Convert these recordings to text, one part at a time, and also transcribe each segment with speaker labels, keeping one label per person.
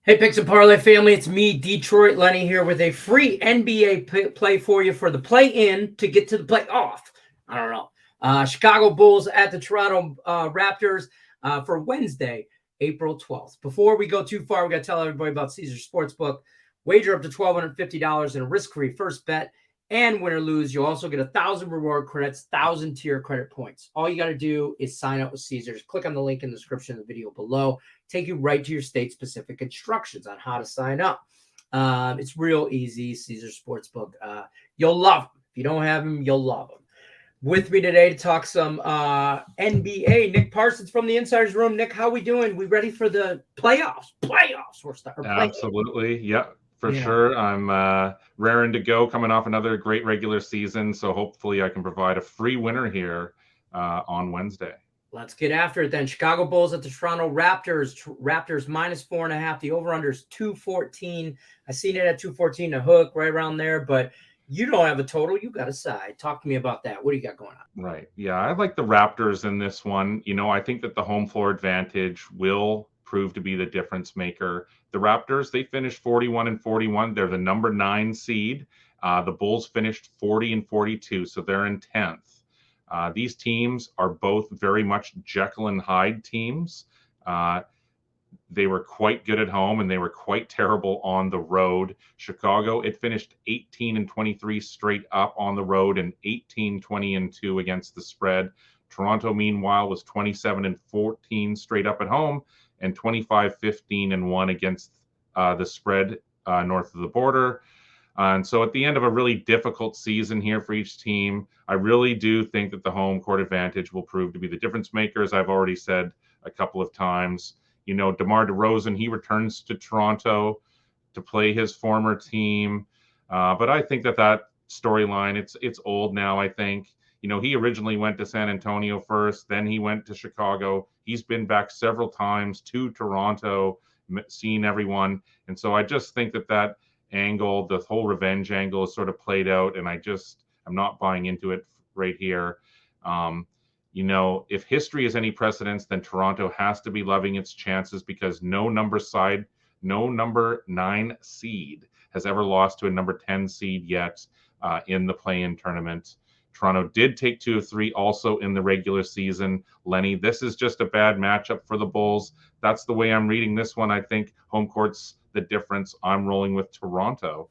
Speaker 1: Hey, Picks and Parlay family, it's me, Detroit Lenny, here with a free NBA play for you for the play-in to get to the playoff. I don't know. Chicago Bulls at the Toronto Raptors for Wednesday, April 12th. Before we go too far, we got to tell everybody about Caesars Sportsbook. Wager up to $1,250 in a risk-free first bet, and win or lose, you'll also get 1,000 reward credits, 1,000 tier credit points. All you got to do is sign up with Caesars. Click on the link in the description of the video below. Take you right to your state-specific instructions on how to sign up. It's real easy, Caesars Sportsbook. You'll love them. If you don't have them, you'll love them. With me today to talk some NBA, Nick Parsons from the Insiders Room. Nick, how we doing? We ready for the playoffs? We're starting.
Speaker 2: Absolutely. Yep. For sure. I'm raring to go, coming off another great regular season. So hopefully I can provide a free winner here on Wednesday.
Speaker 1: Let's get after it then. Chicago Bulls at the Toronto Raptors. Raptors minus 4.5. The over-under is 214. I seen it at 214, a hook right around there, but you don't have a total. You got a side. Talk to me about that. What do you got going on?
Speaker 2: Right. Yeah, I like the Raptors in this one. I think that the home floor advantage will prove to be the difference maker. The Raptors, they finished 41-41. They're the number 9 seed. The Bulls finished 40-42, so they're in 10th. These teams are both very much Jekyll and Hyde teams. They were quite good at home and they were quite terrible on the road. Chicago, it finished 18-23 straight up on the road and 18-20-2 against the spread. Toronto, meanwhile, was 27-14 straight up at home and 25-15-1 against the spread north of the border. And so at the end of a really difficult season here for each team, I really do think that the home court advantage will prove to be the difference maker, as I've already said a couple of times. DeMar DeRozan, he returns to Toronto to play his former team. But I think that storyline, it's old now, I think. He originally went to San Antonio first, then he went to Chicago. He's been back several times to Toronto, seen everyone. And so I just think that angle, the whole revenge angle is sort of played out, and I'm not buying into it right here. If history is any precedence, then Toronto has to be loving its chances because no number 9 seed has ever lost to a number 10 seed yet in the play-in tournament. Toronto did take 2 of 3 also in the regular season. Lenny, this is just a bad matchup for the Bulls. That's the way I'm reading this one. I think home court's the difference. I'm rolling with Toronto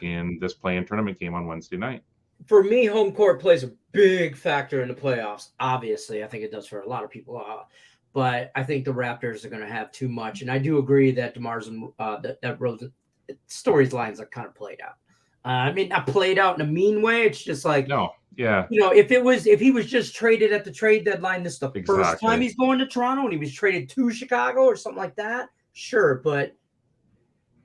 Speaker 2: in this play-in tournament game on Wednesday night.
Speaker 1: For me, home court plays a big factor in the playoffs. Obviously, I think it does for a lot of people. But I think the Raptors are going to have too much. And I do agree that DeMar's that Rosen storylines are kind of played out. Not played out in a mean way. It's just like,
Speaker 2: no, yeah.
Speaker 1: If he was just traded at the trade deadline, this is the first time he's going to Toronto, and he was traded to Chicago or something like that. Sure, but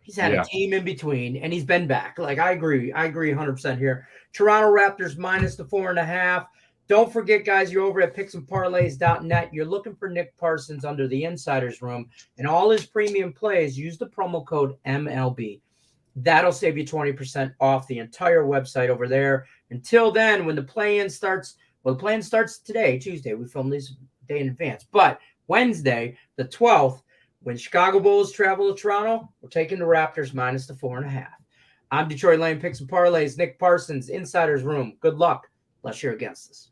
Speaker 1: he's had a team in between, and he's been back. Like, I agree 100% here. Toronto Raptors minus the 4.5. Don't forget, guys, you're over at picksandparlays.net. You're looking for Nick Parsons under the Insiders Room, and all his premium plays, use the promo code MLB. That'll save you 20% off the entire website over there. Until then, when the play-in starts, the play-in starts today, Tuesday. We film this day in advance. But Wednesday, the 12th, when Chicago Bulls travel to Toronto, we're taking the Raptors minus the 4.5. I'm Detroit Lane, Picks and Parlays, Nick Parsons, Insiders Room. Good luck, unless you're against us.